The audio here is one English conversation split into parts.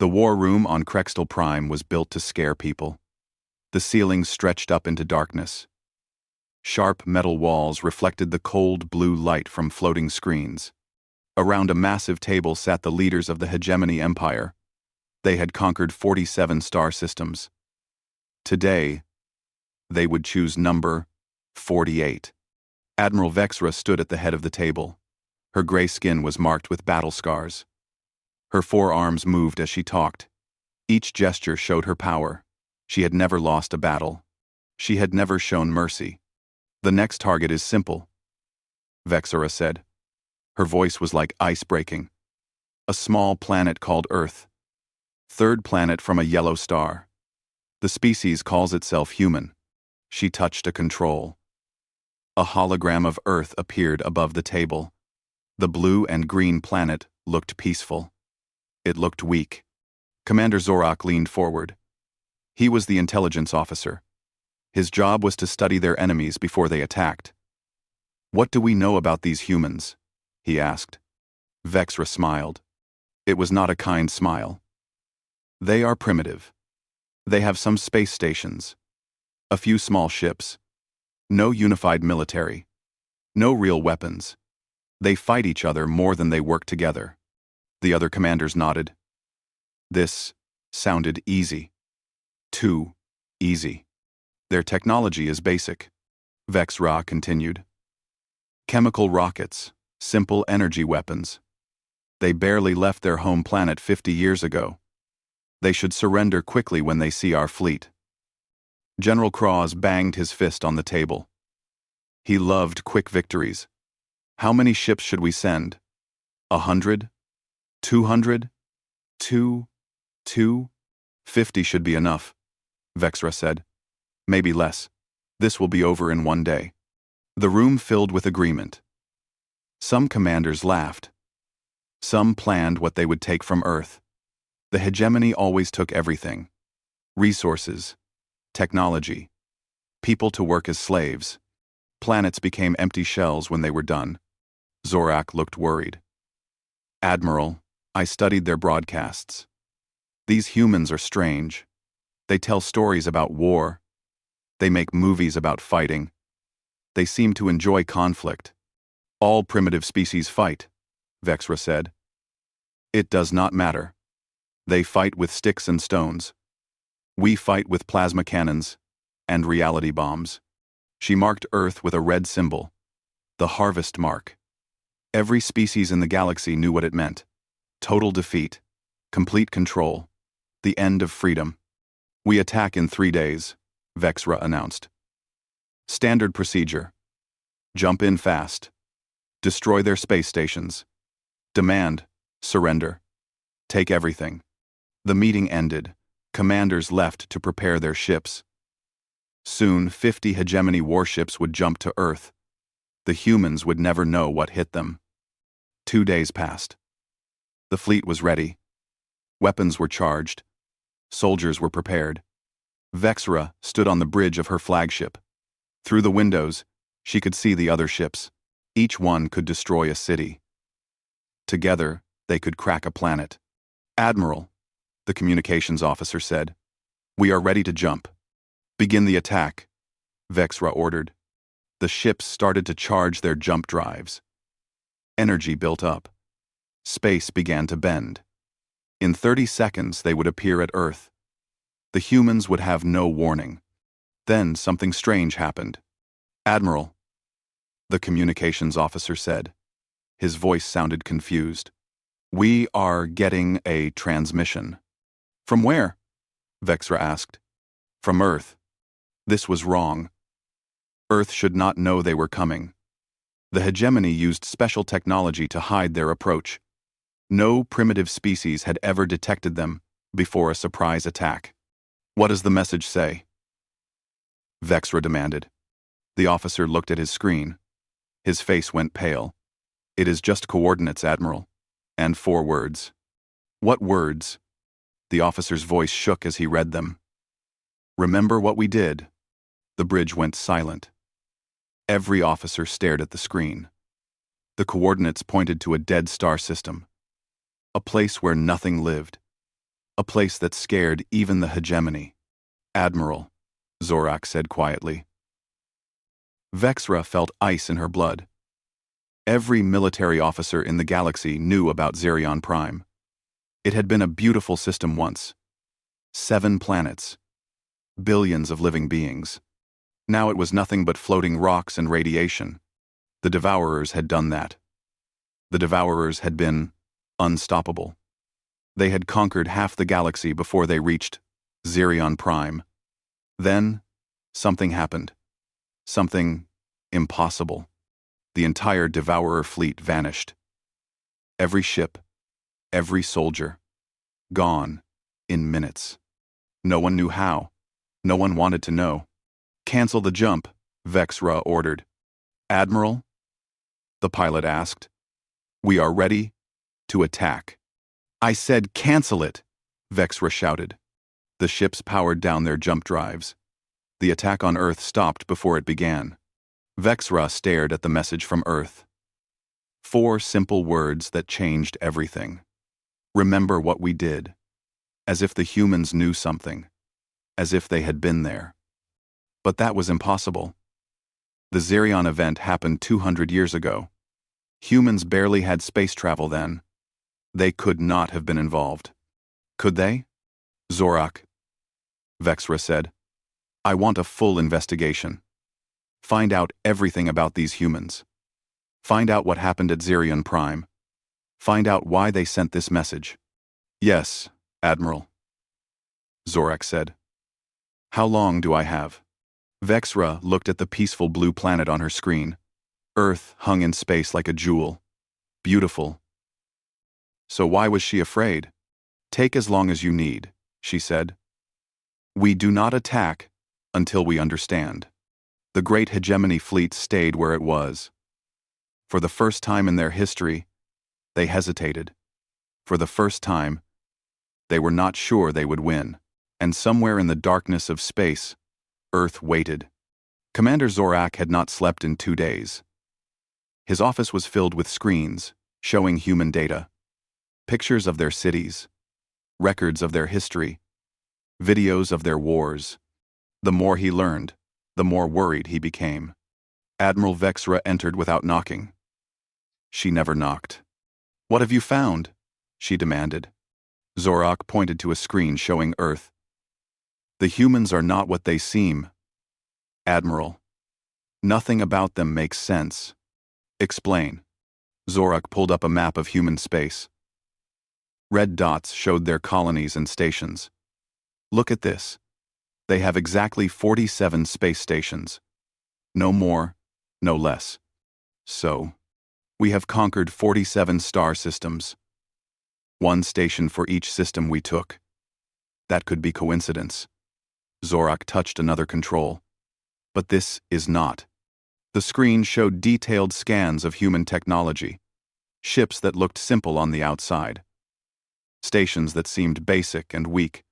The war room on Crextal Prime was built to scare people. The ceilings stretched up into darkness. Sharp metal walls reflected the cold blue light from floating screens. Around a massive table sat the leaders of the Hegemony Empire. They had conquered 47 star systems. Today, they would choose number 48. Admiral Vexra stood at the head of the table. Her gray skin was marked with battle scars. Her forearms moved as she talked. Each gesture showed her power. She had never lost a battle. She had never shown mercy. The next target is simple, Vexra said. Her voice was like ice breaking. A small planet called Earth. Third planet from a yellow star. The species calls itself human. She touched a control. A hologram of Earth appeared above the table. The blue and green planet looked peaceful. It looked weak. Commander Zorak leaned forward. He was the intelligence officer. His job was to study their enemies before they attacked. "What do we know about these humans?" he asked. Vexra smiled. It was not a kind smile. "They are primitive. They have some space stations. A few small ships. No unified military. No real weapons. They fight each other more than they work together." The other commanders nodded. This sounded easy. Too easy. "Their technology is basic," Vexra continued. "Chemical rockets, simple energy weapons. They barely left their home planet 50 years ago. They should surrender quickly when they see our fleet." General Cross banged his fist on the table. He loved quick victories. "How many ships should we send? 100? 200? 50 should be enough," Vexra said. "Maybe less. This will be over in one day." The room filled with agreement. Some commanders laughed. Some planned what they would take from Earth. The hegemony always took everything. Resources, technology, people to work as slaves. Planets became empty shells when they were done. Zorak looked worried. "Admiral, I studied their broadcasts. These humans are strange. They tell stories about war. They make movies about fighting. They seem to enjoy conflict. All primitive species fight," Vexra said. "It does not matter. They fight with sticks and stones. We fight with plasma cannons and reality bombs." She marked Earth with a red symbol, the harvest mark. Every species in the galaxy knew what it meant. Total defeat, complete control, the end of freedom. "We attack in 3 days," Vexra announced. "Standard procedure. Jump in fast. Destroy their space stations. Demand surrender. Take everything." The meeting ended. Commanders left to prepare their ships. Soon, 50 hegemony warships would jump to Earth. The humans would never know what hit them. 2 days passed. The fleet was ready. Weapons were charged. Soldiers were prepared. Vexra stood on the bridge of her flagship. Through the windows, she could see the other ships. Each one could destroy a city. Together, they could crack a planet. "Admiral," the communications officer said, "we are ready to jump." "Begin the attack," Vexra ordered. The ships started to charge their jump drives. Energy built up. Space began to bend. In 30 seconds, they would appear at Earth. The humans would have no warning. Then something strange happened. "Admiral," the communications officer said. His voice sounded confused. "We are getting a transmission." "From where?" Vexra asked. "From Earth." This was wrong. Earth should not know they were coming. The hegemony used special technology to hide their approach. No primitive species had ever detected them before a surprise attack. "What does the message say?" Vexra demanded. The officer looked at his screen. His face went pale. "It is just coordinates, Admiral. And 4 words." "What words?" The officer's voice shook as he read them. "Remember what we did." The bridge went silent. Every officer stared at the screen. The coordinates pointed to a dead star system. A place where nothing lived. A place that scared even the hegemony. "Admiral," Zorak said quietly. Vexra felt ice in her blood. Every military officer in the galaxy knew about Zerion Prime. It had been a beautiful system once. 7 planets. Billions of living beings. Now it was nothing but floating rocks and radiation. The Devourers had done that. The Devourers had been unstoppable. They had conquered half the galaxy before they reached Zerion Prime. Then, something happened. Something impossible. The entire Devourer fleet vanished. Every ship, every soldier, gone in minutes. No one knew how. No one wanted to know. "Cancel the jump," Vexra ordered. "Admiral?" the pilot asked. "We are ready to attack." "I said cancel it," Vexra shouted. The ships powered down their jump drives. The attack on Earth stopped before it began. Vexra stared at the message from Earth. 4 simple words that changed everything. "Remember what we did." As if the humans knew something. As if they had been there. But that was impossible. The Zerion event happened 200 years ago. Humans barely had space travel then. They could not have been involved. Could they? "Zorak," Vexra said. "I want a full investigation. Find out everything about these humans. Find out what happened at Zerion Prime. Find out why they sent this message." "Yes, Admiral," Zorak said. "How long do I have?" Vexra looked at the peaceful blue planet on her screen. Earth hung in space like a jewel. Beautiful. So why was she afraid? "Take as long as you need," she said. "We do not attack until we understand." The great hegemony fleet stayed where it was. For the first time in their history, they hesitated. For the first time, they were not sure they would win. And somewhere in the darkness of space, Earth waited. Commander Zorak had not slept in 2 days. His office was filled with screens, showing human data. Pictures of their cities. Records of their history. Videos of their wars. The more he learned, the more worried he became. Admiral Vexra entered without knocking. She never knocked. "What have you found?" she demanded. Zorak pointed to a screen showing Earth. "The humans are not what they seem, Admiral. Nothing about them makes sense." "Explain." Zorak pulled up a map of human space. Red dots showed their colonies and stations. "Look at this. They have exactly 47 space stations. No more, no less. So, we have conquered 47 star systems. 1 station for each system we took. That could be coincidence." Zorak touched another control. But this is not. The screen showed detailed scans of human technology. Ships that looked simple on the outside. Stations that seemed basic and weak.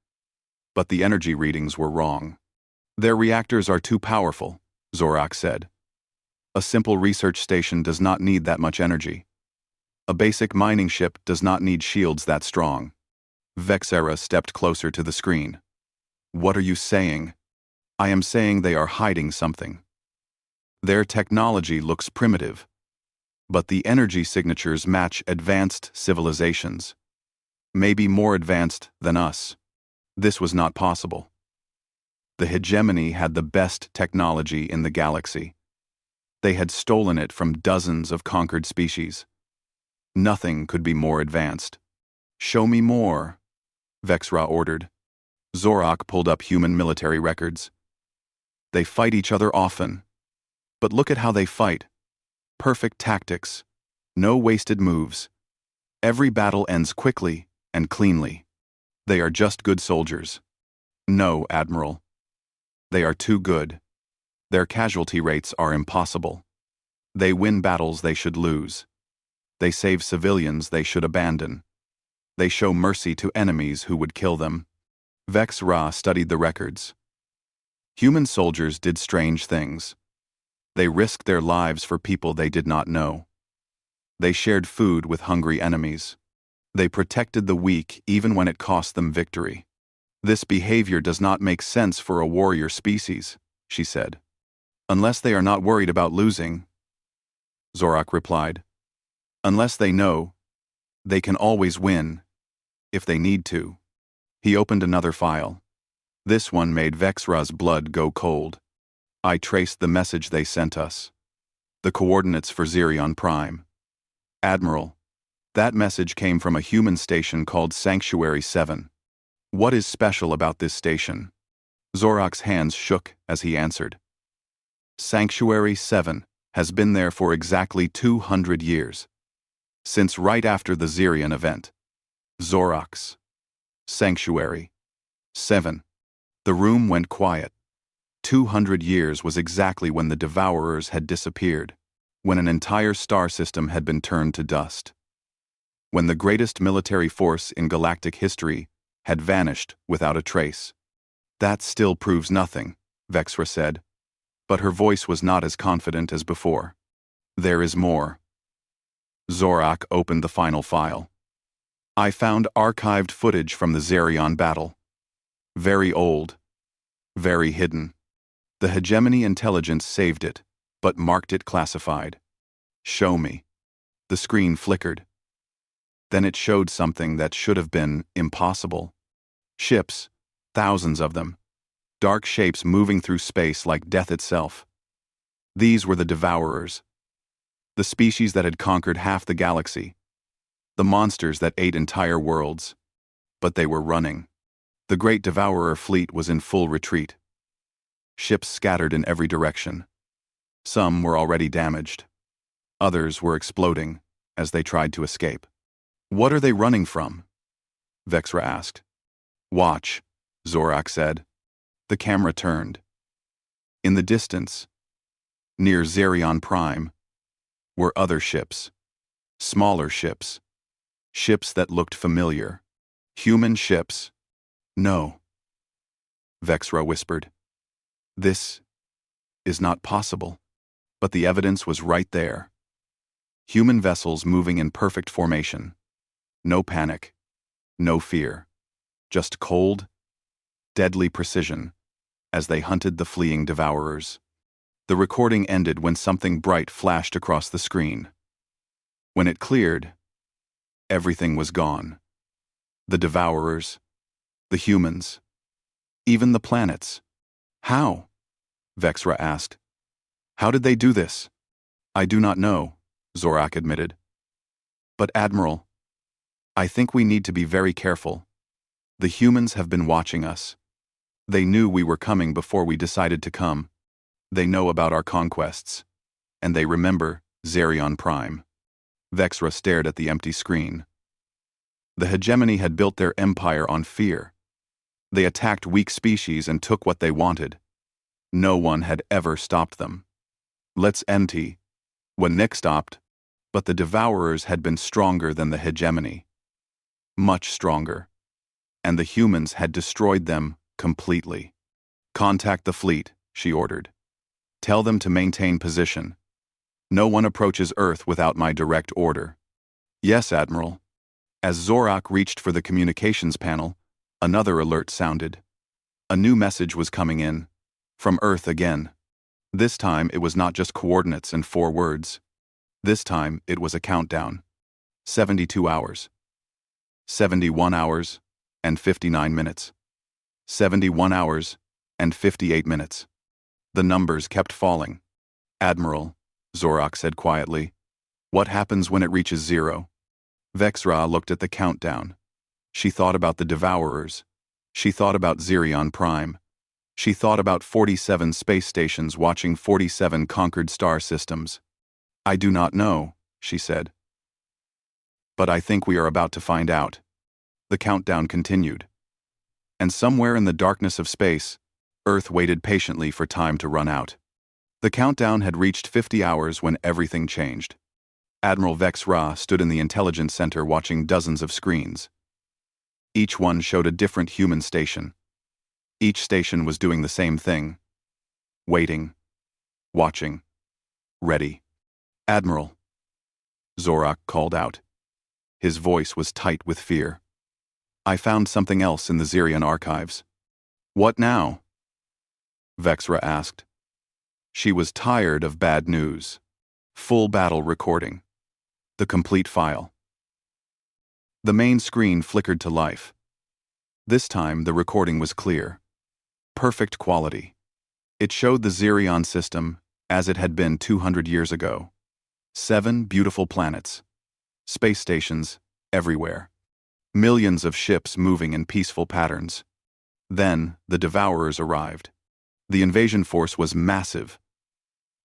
But the energy readings were wrong. "Their reactors are too powerful," Zorak said. "A simple research station does not need that much energy. A basic mining ship does not need shields that strong." Vexera stepped closer to the screen. "What are you saying?" "I am saying they are hiding something. Their technology looks primitive, but the energy signatures match advanced civilizations. Maybe more advanced than us. This was not possible. The hegemony had the best technology in the galaxy. They had stolen it from dozens of conquered species. Nothing could be more advanced. "Show me more," Vexra ordered. Zorak pulled up human military records. "They fight each other often. But look at how they fight. Perfect tactics. No wasted moves. Every battle ends quickly and cleanly. They are just good soldiers." "No, Admiral. They are too good. Their casualty rates are impossible. They win battles they should lose. They save civilians they should abandon. They show mercy to enemies who would kill them." Vexra studied the records. Human soldiers did strange things. They risked their lives for people they did not know. They shared food with hungry enemies. They protected the weak even when it cost them victory. This behavior does not make sense for a warrior species, she said. Unless they are not worried about losing, Zorak replied. Unless they know, they can always win, if they need to. He opened another file. This one made Vexra's blood go cold. I traced the message they sent us. The coordinates for Zerion Prime. Admiral, that message came from a human station called Sanctuary 7. What is special about this station? Zorak's hands shook as he answered. Sanctuary 7 has been there for exactly 200 years. Since right after the Zerion event. Zorak's Sanctuary 7. The room went quiet. 200 years was exactly when the Devourers had disappeared, when an entire star system had been turned to dust. When the greatest military force in galactic history had vanished without a trace. That still proves nothing, Vexra said, but her voice was not as confident as before. There is more. Zorak opened the final file. I found archived footage from the Zerion battle. Very old. Very hidden. The hegemony intelligence saved it, but marked it classified. Show me. The screen flickered. Then it showed something that should have been impossible. Ships, thousands of them. Dark shapes moving through space like death itself. These were the Devourers. The species that had conquered half the galaxy. The monsters that ate entire worlds. But they were running. The great Devourer fleet was in full retreat. Ships scattered in every direction. Some were already damaged. Others were exploding as they tried to escape. What are they running from? Vexra asked. Watch, Zorak said. The camera turned. In the distance, near Zerion Prime, were other ships. Smaller ships. Ships that looked familiar. Human ships. No. Vexra whispered. This is not possible. But the evidence was right there. Human vessels moving in perfect formation. No panic. No fear. Just cold, deadly precision as they hunted the fleeing Devourers. The recording ended when something bright flashed across the screen. When it cleared, everything was gone. The Devourers, the humans, even the planets. How? Vexra asked. How did they do this? I do not know, Zorak admitted. But Admiral, I think we need to be very careful. The humans have been watching us. They knew we were coming before we decided to come. They know about our conquests. And they remember Zerion Prime. Vexra stared at the empty screen. The hegemony had built their empire on fear. They attacked weak species and took what they wanted. No one had ever stopped them. Let's empty. When Nick stopped, but the Devourers had been stronger than the hegemony. Much stronger. And the humans had destroyed them completely. Contact the fleet, she ordered. Tell them to maintain position. No one approaches Earth without my direct order. Yes, Admiral. As Zorak reached for the communications panel, another alert sounded. A new message was coming in. From Earth again. This time it was not just coordinates and 4 words. This time it was a countdown. 72 hours. 71 hours and 59 minutes. 71 hours and 58 minutes. The numbers kept falling. Admiral, Zorak said quietly, what happens when it reaches 0? Vexra looked at the countdown. She thought about the Devourers. She thought about Zerion Prime. She thought about 47 space stations watching 47 conquered star systems. I do not know, she said. But I think we are about to find out. The countdown continued. And somewhere in the darkness of space, Earth waited patiently for time to run out. The countdown had reached 50 hours when everything changed. Admiral Vexra stood in the intelligence center watching dozens of screens. Each one showed a different human station. Each station was doing the same thing. Waiting. Watching. Ready. Admiral. Zorak called out. His voice was tight with fear. I found something else in the Zerion archives. What now? Vexra asked. She was tired of bad news. Full battle recording. The complete file. The main screen flickered to life. This time the recording was clear. Perfect quality. It showed the Zerion system as it had been 200 years ago. 7 beautiful planets. Space stations everywhere. Millions of ships moving in peaceful patterns. Then the Devourers arrived. The invasion force was massive.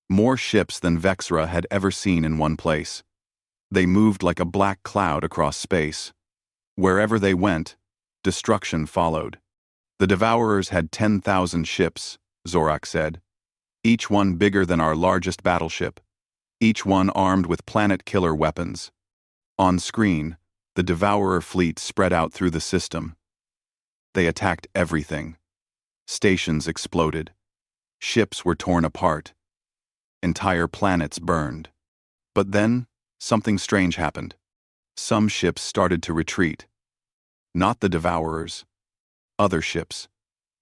More ships than Vexra had ever seen in one place. They moved like a black cloud across space. Wherever they went, destruction followed. The Devourers had 10,000 ships, Zorak said. Each one bigger than our largest battleship. Each one armed with planet-killer weapons. On screen, the Devourer fleet spread out through the system. They attacked everything. Stations exploded. Ships were torn apart. Entire planets burned. But then, something strange happened. Some ships started to retreat. Not the Devourers. Other ships.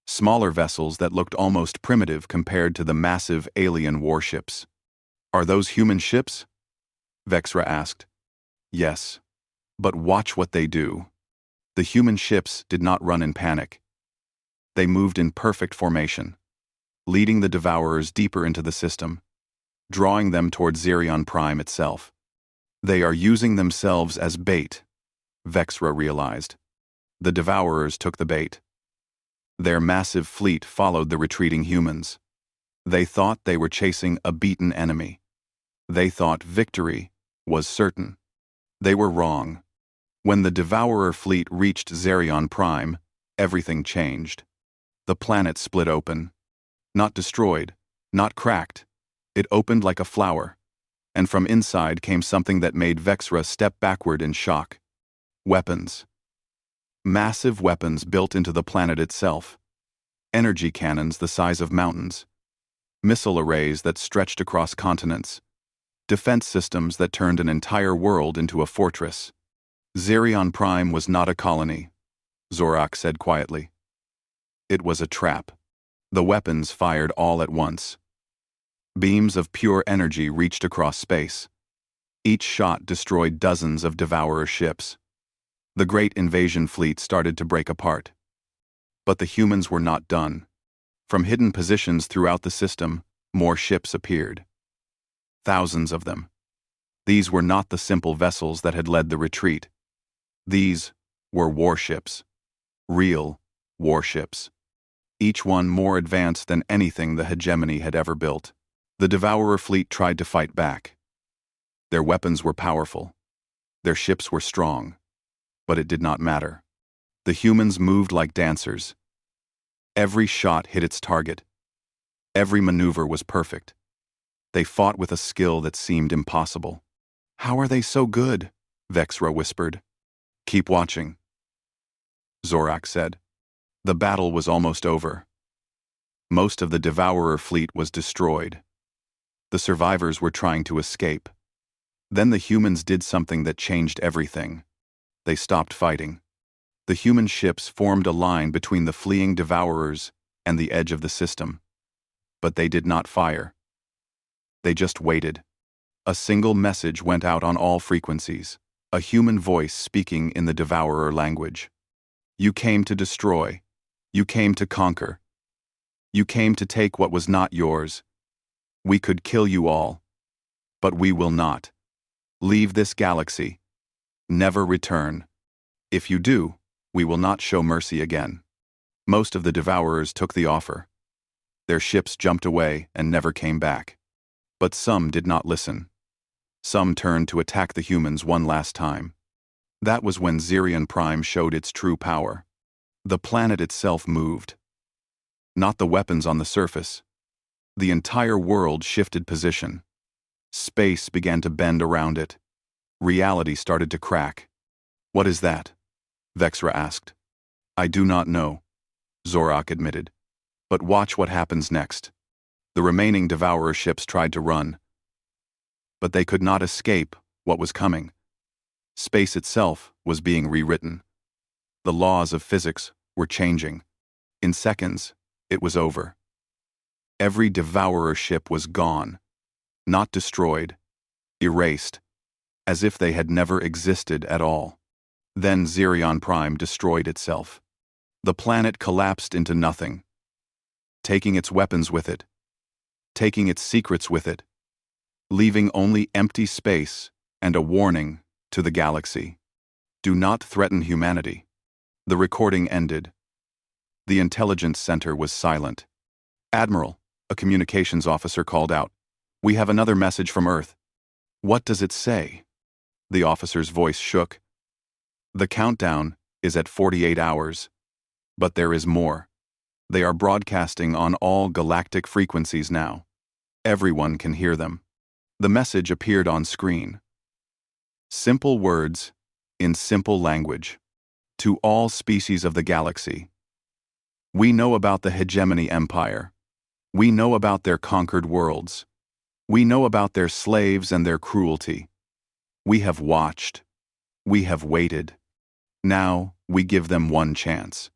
Smaller vessels that looked almost primitive compared to the massive alien warships. Are those human ships? Vexra asked. Yes. But watch what they do. The human ships did not run in panic. They moved in perfect formation, leading the Devourers deeper into the system, drawing them toward Zerion Prime itself. They are using themselves as bait, Vexra realized. The Devourers took the bait. Their massive fleet followed the retreating humans. They thought they were chasing a beaten enemy. They thought victory was certain. They were wrong. When the Devourer fleet reached Zerion Prime, everything changed. The planet split open. Not destroyed, not cracked. It opened like a flower. And from inside came something that made Vexra step backward in shock. Weapons. Massive weapons built into the planet itself. Energy cannons the size of mountains. Missile arrays that stretched across continents. Defense systems that turned an entire world into a fortress. Zerion Prime was not a colony, Zorak said quietly. It was a trap. The weapons fired all at once. Beams of pure energy reached across space. Each shot destroyed dozens of Devourer ships. The great invasion fleet started to break apart. But the humans were not done. From hidden positions throughout the system, more ships appeared. Thousands of them. These were not the simple vessels that had led the retreat. These were warships. Real warships. Each one more advanced than anything the hegemony had ever built. The Devourer fleet tried to fight back. Their weapons were powerful. Their ships were strong. But it did not matter. The humans moved like dancers. Every shot hit its target. Every maneuver was perfect. They fought with a skill that seemed impossible. How are they so good? Vexra whispered. Keep watching, Zorak said. The battle was almost over. Most of the Devourer fleet was destroyed. The survivors were trying to escape. Then the humans did something that changed everything. They stopped fighting. The human ships formed a line between the fleeing Devourers and the edge of the system. But they did not fire. They just waited. A single message went out on all frequencies. A human voice speaking in the Devourer language. You came to destroy. You came to conquer. You came to take what was not yours. We could kill you all. But we will not. Leave this galaxy. Never return. If you do, we will not show mercy again. Most of the Devourers took the offer. Their ships jumped away and never came back. But some did not listen. Some turned to attack the humans one last time. That was when Zerion Prime showed its true power. The planet itself moved. Not the weapons on the surface. The entire world shifted position. Space began to bend around it. Reality started to crack. What is that? Vexra asked. I do not know, Zorak admitted. But watch what happens next. The remaining Devourer ships tried to run. But they could not escape what was coming. Space itself was being rewritten. The laws of physics were changing. In seconds, it was over. Every devourer ship was gone, not destroyed, erased, as if they had never existed at all. Then Zerion Prime destroyed itself. The planet collapsed into nothing, taking its weapons with it, taking its secrets with it, leaving only empty space and a warning to the galaxy. Do not threaten humanity. The recording ended. The intelligence center was silent. Admiral, a communications officer called out, "We have another message from Earth." "What does it say?" The officer's voice shook. "The countdown is at 48 hours. But there is more. They are broadcasting on all galactic frequencies now. Everyone can hear them." The message appeared on screen. Simple words, in simple language. To all species of the galaxy. We know about the Hegemony Empire. We know about their conquered worlds. We know about their slaves and their cruelty. We have watched. We have waited. Now, we give them one chance.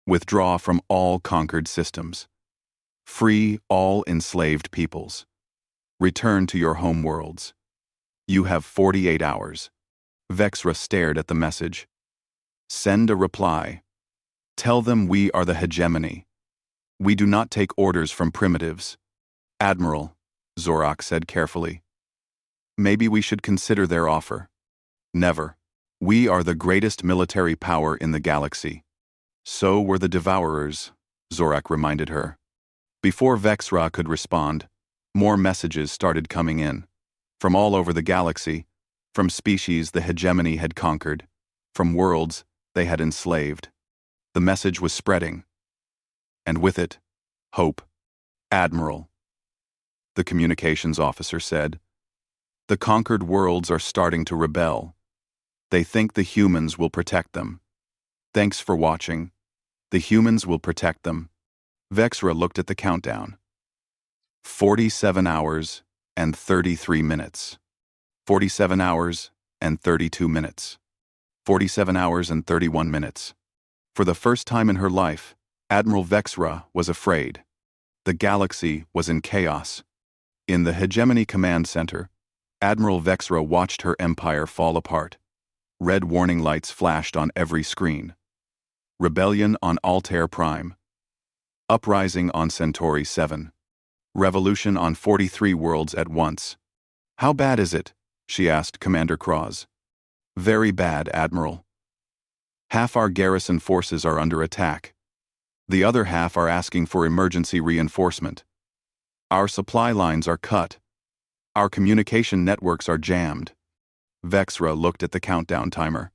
Withdraw from all conquered systems. Free all enslaved peoples. Return to your home worlds. You have 48 hours. Vexra stared at the message. Send a reply. Tell them we are the hegemony. We do not take orders from primitives. Admiral, Zorak said carefully. Maybe we should consider their offer. Never. We are the greatest military power in the galaxy. So were the Devourers, Zorak reminded her. Before Vexra could respond, more messages started coming in. From all over the galaxy, from species the hegemony had conquered, from worlds they had enslaved. The message was spreading. And with it, hope. Admiral, the communications officer said. The conquered worlds are starting to rebel. They think the humans will protect them. Thanks for watching. The humans will protect them. Vexra looked at the countdown. 47 hours and 33 minutes. 47 hours and 32 minutes. 47 hours and 31 minutes. For the first time in her life, Admiral Vexra was afraid. The galaxy was in chaos. In the Hegemony Command Center, Admiral Vexra watched her empire fall apart. Red warning lights flashed on every screen. Rebellion on Altair Prime. Uprising on Centauri 7. Revolution on 43 worlds at once. How bad is it? She asked Commander Cross. Very bad, Admiral. Half our garrison forces are under attack. The other half are asking for emergency reinforcement. Our supply lines are cut. Our communication networks are jammed. Vexra looked at the countdown timer.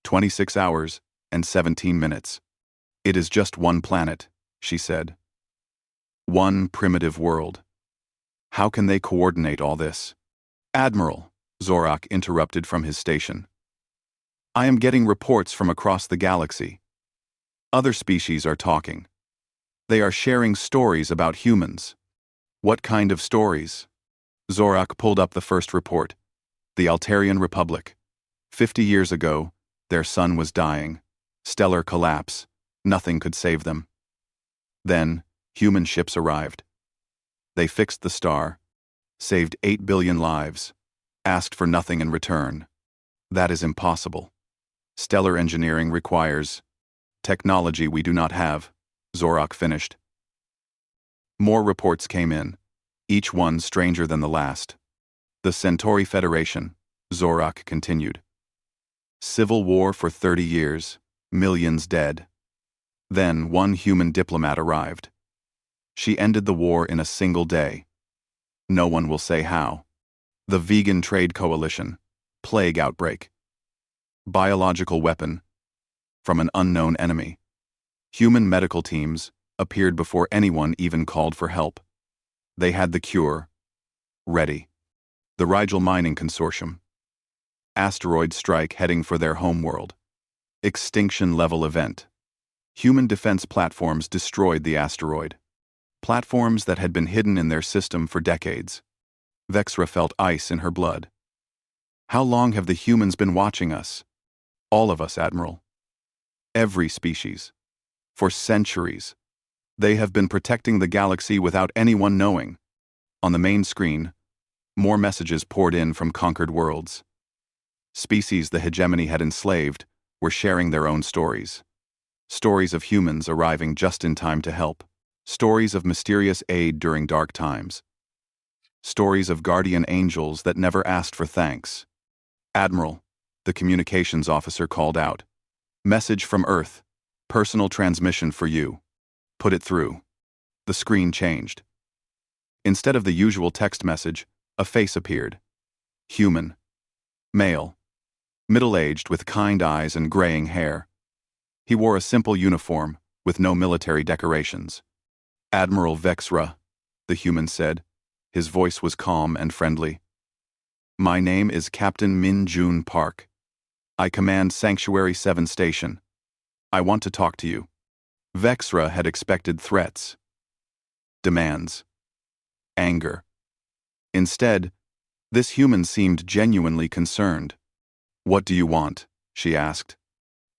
26 hours and 17 minutes. It is just one planet, she said. One primitive world. How can they coordinate all this? Admiral, Zorak interrupted from his station. I am getting reports from across the galaxy. Other species are talking. They are sharing stories about humans. What kind of stories? Zorak pulled up the first report. The Altarian Republic. 50 years ago, their sun was dying. Stellar collapse. Nothing could save them. Then, human ships arrived. They fixed the star, saved 8 billion lives, asked for nothing in return. That is impossible. Stellar engineering requires technology we do not have, Zorak finished. More reports came in, each one stranger than the last. The Centauri Federation, Zorak continued. Civil war for 30 years, millions dead. Then one human diplomat arrived. She ended the war in a single day. No one will say how. The Vegan Trade Coalition, plague outbreak. Biological weapon, from an unknown enemy. Human medical teams appeared before anyone even called for help. They had the cure. Ready. The Rigel Mining Consortium. Asteroid strike heading for their homeworld. Extinction-level event. Human defense platforms destroyed the asteroid. Platforms that had been hidden in their system for decades. Vexra felt ice in her blood. How long have the humans been watching us? All of us, Admiral. Every species. For centuries. They have been protecting the galaxy without anyone knowing. On the main screen, more messages poured in from conquered worlds. Species the hegemony had enslaved were sharing their own stories. Stories of humans arriving just in time to help. Stories of mysterious aid during dark times. Stories of guardian angels that never asked for thanks. Admiral, the communications officer called out. Message from Earth. Personal transmission for you. Put it through. The screen changed. Instead of the usual text message, a face appeared. Human. Male. Middle-aged with kind eyes and graying hair. He wore a simple uniform, with no military decorations. Admiral Vexra, the human said. His voice was calm and friendly. My name is Captain Min Jun Park. I command Sanctuary 7 Station. I want to talk to you. Vexra had expected threats. Demands. Anger. Instead, this human seemed genuinely concerned. What do you want? She asked.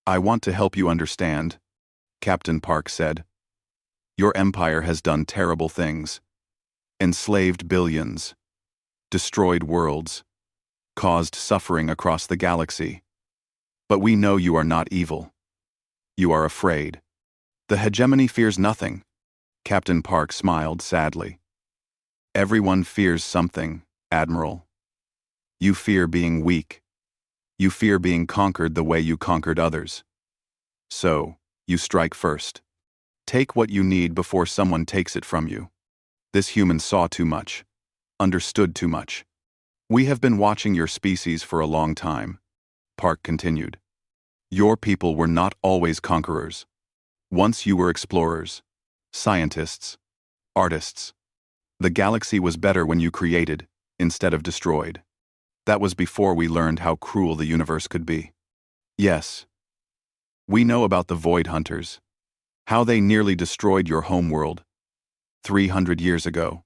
I want to help you understand, Captain Park said. Your empire has done terrible things. Enslaved billions. Destroyed worlds. Caused suffering across the galaxy. But we know you are not evil. You are afraid. The hegemony fears nothing. Captain Park smiled sadly. Everyone fears something, Admiral. You fear being weak. You fear being conquered the way you conquered others. So, you strike first. Take what you need before someone takes it from you. This human saw too much. Understood too much. We have been watching your species for a long time, Park continued. Your people were not always conquerors. Once you were explorers, scientists, artists. The galaxy was better when you created, instead of destroyed. That was before we learned how cruel the universe could be. Yes. We know about the Void Hunters. How they nearly destroyed your homeworld 300 years ago.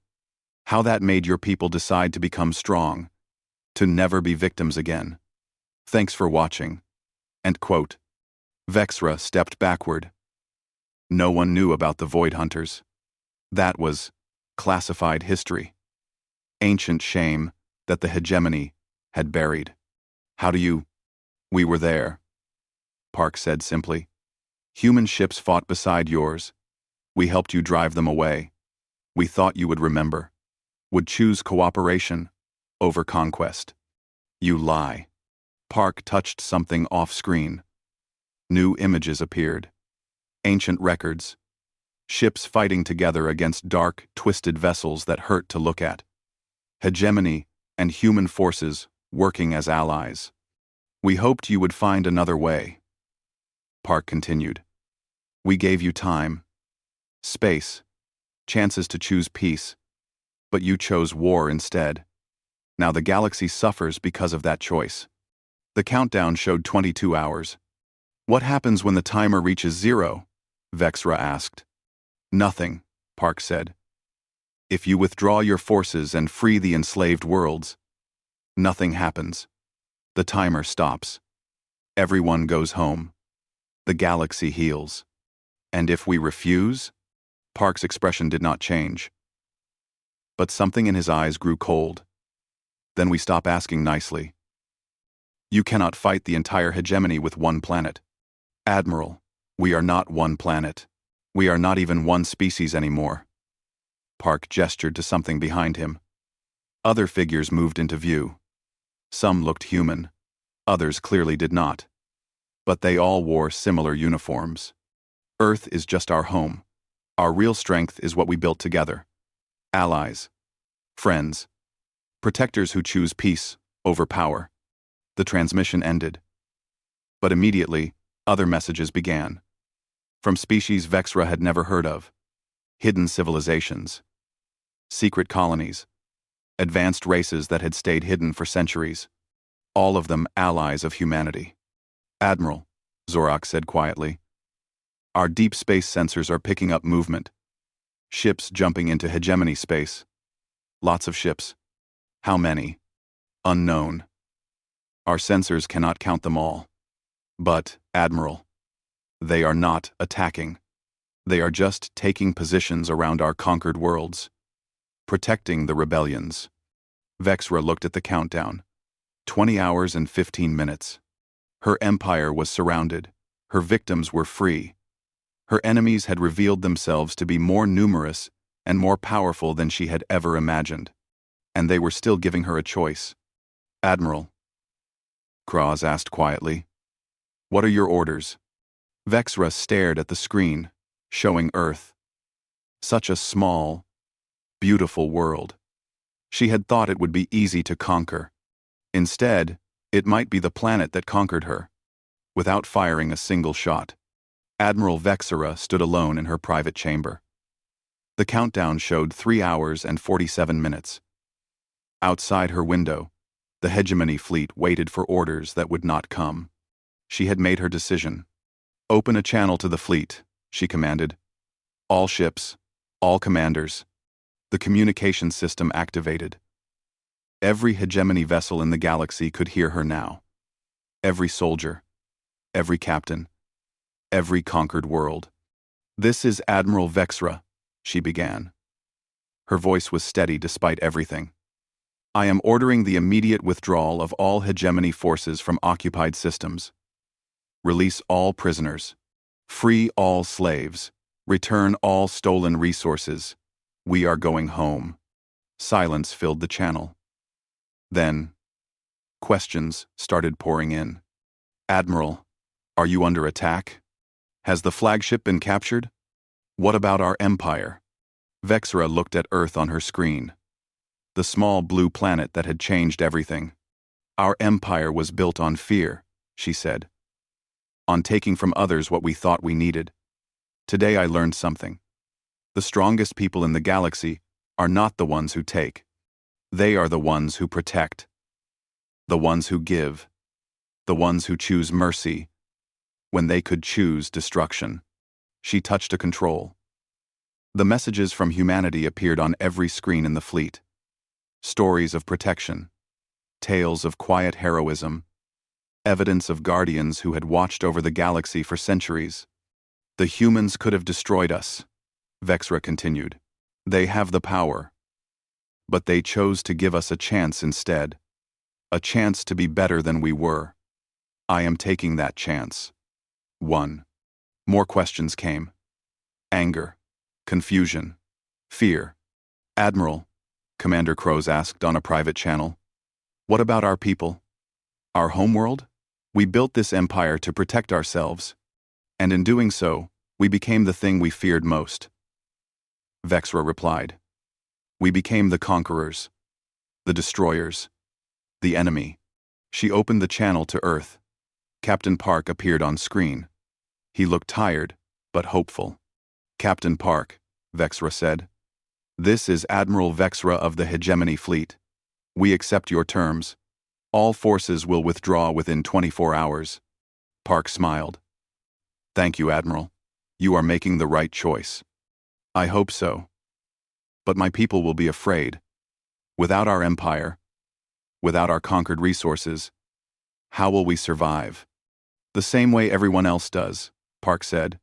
How that made your people decide to become strong, to never be victims again. Thanks for watching. End quote. Vexra stepped backward. No one knew about the Void Hunters. That was classified history. Ancient shame that the hegemony had buried. How do you? We were there, Park said simply. Human ships fought beside yours. We helped you drive them away. We thought you would remember. Would choose cooperation over conquest. You lie. Park touched something off-screen. New images appeared. Ancient records. Ships fighting together against dark, twisted vessels that hurt to look at. Hegemony and human forces working as allies. We hoped you would find another way. Park continued. We gave you time, space, chances to choose peace, but you chose war instead. Now the galaxy suffers because of that choice. The countdown showed 22 hours. What happens when the timer reaches 0? Vexra asked. Nothing, Park said. If you withdraw your forces and free the enslaved worlds, nothing happens. The timer stops. Everyone goes home. The galaxy heals. And if we refuse? Park's expression did not change. But something in his eyes grew cold. Then we stop asking nicely. You cannot fight the entire hegemony with one planet. Admiral, we are not one planet. We are not even one species anymore. Park gestured to something behind him. Other figures moved into view. Some looked human. Others clearly did not. But they all wore similar uniforms. Earth is just our home. Our real strength is what we built together. Allies. Friends. Protectors who choose peace over power. The transmission ended. But immediately, other messages began. From species Vexra had never heard of. Hidden civilizations. Secret colonies. Advanced races that had stayed hidden for centuries. All of them allies of humanity. Admiral, Zorak said quietly. Our deep space sensors are picking up movement. Ships jumping into hegemony space. Lots of ships. How many? Unknown. Our sensors cannot count them all. But, Admiral, they are not attacking. They are just taking positions around our conquered worlds, protecting the rebellions. Vexra looked at the countdown. 20 hours and 15 minutes. Her empire was surrounded. Her victims were free. Her enemies had revealed themselves to be more numerous and more powerful than she had ever imagined. And they were still giving her a choice. Admiral, Kraz asked quietly, what are your orders? Vexra stared at the screen, showing Earth. Such a small, beautiful world. She had thought it would be easy to conquer. Instead, it might be the planet that conquered her, without firing a single shot. Admiral Vexra stood alone in her private chamber. The countdown showed 3 hours and 47 minutes. Outside her window, the hegemony fleet waited for orders that would not come. She had made her decision. Open a channel to the fleet, she commanded. All ships, all commanders. The communication system activated. Every hegemony vessel in the galaxy could hear her now. Every soldier, every captain, every conquered world. This is Admiral Vexra, she began. Her voice was steady despite everything. I am ordering the immediate withdrawal of all hegemony forces from occupied systems. Release all prisoners. Free all slaves. Return all stolen resources. We are going home. Silence filled the channel. Then, questions started pouring in. Admiral, are you under attack? Has the flagship been captured? What about our empire? Vexra looked at Earth on her screen. The small blue planet that had changed everything. Our empire was built on fear, she said. On taking from others what we thought we needed. Today I learned something. The strongest people in the galaxy are not the ones who take. They are the ones who protect. The ones who give. The ones who choose mercy when they could choose destruction. She touched a control. The messages from humanity appeared on every screen in the fleet. Stories of protection. Tales of quiet heroism. Evidence of guardians who had watched over the galaxy for centuries. The humans could have destroyed us, Vexra continued. They have the power. But they chose to give us a chance instead. A chance to be better than we were. I am taking that chance. 1. More questions came. Anger. Confusion. Fear. Admiral, Commander Crows asked on a private channel. What about our people? Our homeworld? We built this empire to protect ourselves. And in doing so, we became the thing we feared most. Vexra replied. We became the conquerors. The destroyers. The enemy. She opened the channel to Earth. Captain Park appeared on screen. He looked tired, but hopeful. Captain Park, Vexra said. This is Admiral Vexra of the Hegemony Fleet. We accept your terms. All forces will withdraw within 24 hours. Park smiled. Thank you, Admiral. You are making the right choice. I hope so. But my people will be afraid. Without our empire, without our conquered resources, how will we survive? The same way everyone else does, Park said.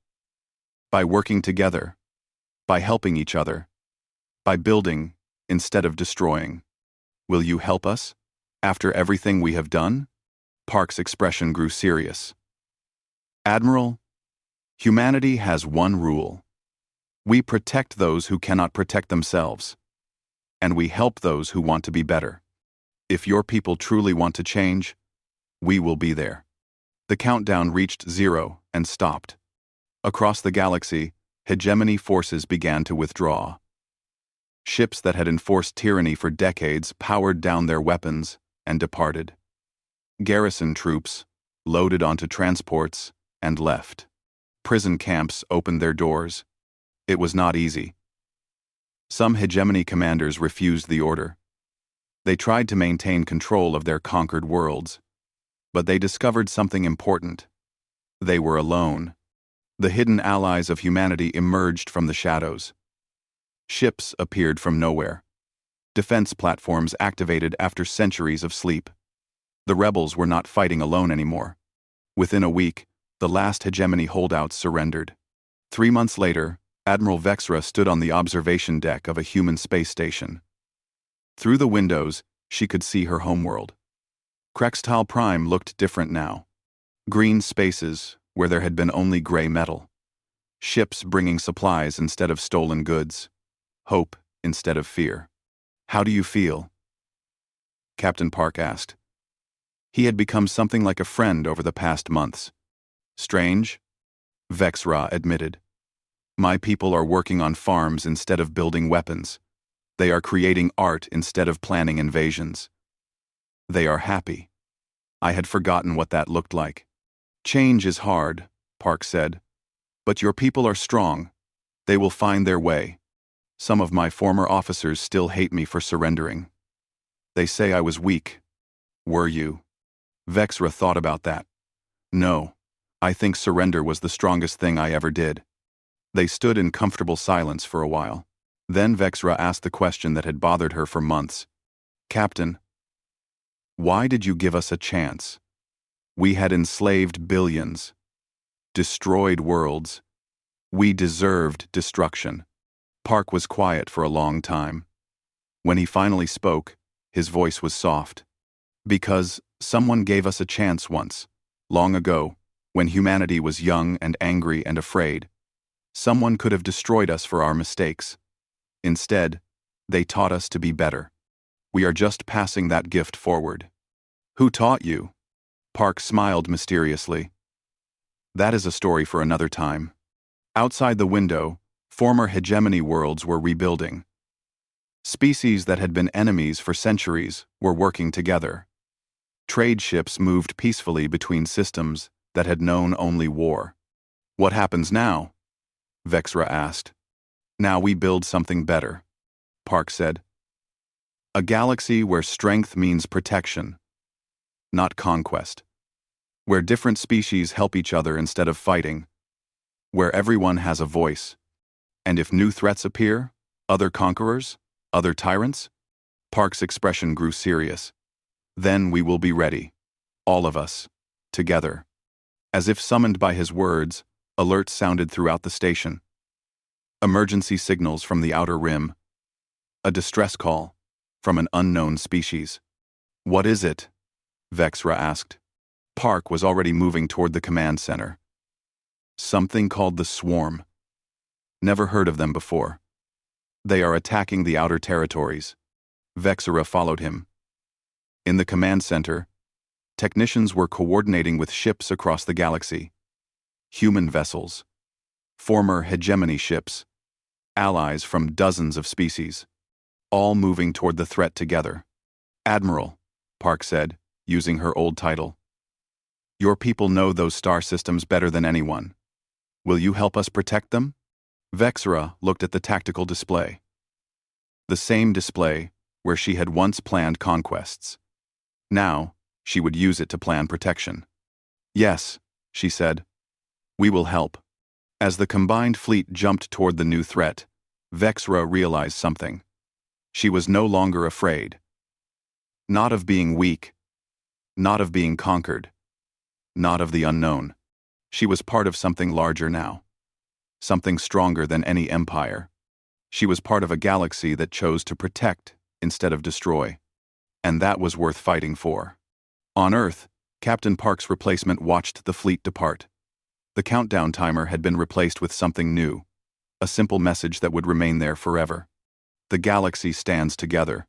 By working together. By helping each other. By building instead of destroying. Will you help us? After everything we have done? Park's expression grew serious. Admiral, humanity has one rule. We protect those who cannot protect themselves. And we help those who want to be better. If your people truly want to change, we will be there. The countdown reached 0 and stopped. Across the galaxy, hegemony forces began to withdraw. Ships that had enforced tyranny for decades powered down their weapons and departed. Garrison troops loaded onto transports and left. Prison camps opened their doors. It was not easy. Some hegemony commanders refused the order. They tried to maintain control of their conquered worlds, but they discovered something important. They were alone. The hidden allies of humanity emerged from the shadows. Ships appeared from nowhere. Defense platforms activated after centuries of sleep. The rebels were not fighting alone anymore. Within a week, the last hegemony holdouts surrendered. 3 months later, Admiral Vexra stood on the observation deck of a human space station. Through the windows, she could see her homeworld. Krextal Prime looked different now. Green spaces, where there had been only gray metal. Ships bringing supplies instead of stolen goods. Hope instead of fear. "How do you feel?" Captain Park asked. He had become something like a friend over the past months. "Strange," Vexra admitted. "My people are working on farms instead of building weapons. They are creating art instead of planning invasions. They are happy." I had forgotten what that looked like. "Change is hard," Park said. "But your people are strong. They will find their way. Some of my former officers still hate me for surrendering. They say I was weak." "Were you?" Vexra thought about that. "No. I think surrender was the strongest thing I ever did." They stood in comfortable silence for a while. Then Vexra asked the question that had bothered her for months. "Captain, why did you give us a chance? We had enslaved billions, destroyed worlds. We deserved destruction." Park was quiet for a long time. When he finally spoke, his voice was soft. "Because someone gave us a chance once, long ago, when humanity was young and angry and afraid. Someone could have destroyed us for our mistakes. Instead, they taught us to be better. We are just passing that gift forward." "Who taught you?" Park smiled mysteriously. "That is a story for another time." Outside the window, former hegemony worlds were rebuilding. Species that had been enemies for centuries were working together. Trade ships moved peacefully between systems that had known only war. "What happens now?" Vexra asked. "Now we build something better," Park said. "A galaxy where strength means protection, not conquest. Where different species help each other instead of fighting. Where everyone has a voice. And if new threats appear, other conquerors, other tyrants?" Park's expression grew serious. "Then we will be ready. All of us. Together." As if summoned by his words, alerts sounded throughout the station. Emergency signals from the outer rim. A distress call from an unknown species. "What is it?" Vexra asked. Park was already moving toward the command center. "Something called the Swarm. Never heard of them before. They are attacking the outer territories." Vexra followed him. In the command center, technicians were coordinating with ships across the galaxy. Human vessels. Former hegemony ships. Allies from dozens of species. All moving toward the threat together. "Admiral," Park said, using her old title. "Your people know those star systems better than anyone. Will you help us protect them?" Vexra looked at the tactical display. The same display where she had once planned conquests. Now, she would use it to plan protection. "Yes," she said. "We will help." As the combined fleet jumped toward the new threat, Vexra realized something. She was no longer afraid. Not of being weak. Not of being conquered. Not of the unknown. She was part of something larger now. Something stronger than any empire. She was part of a galaxy that chose to protect instead of destroy. And that was worth fighting for. On Earth, Captain Park's replacement watched the fleet depart. The countdown timer had been replaced with something new. A simple message that would remain there forever. "The galaxy stands together.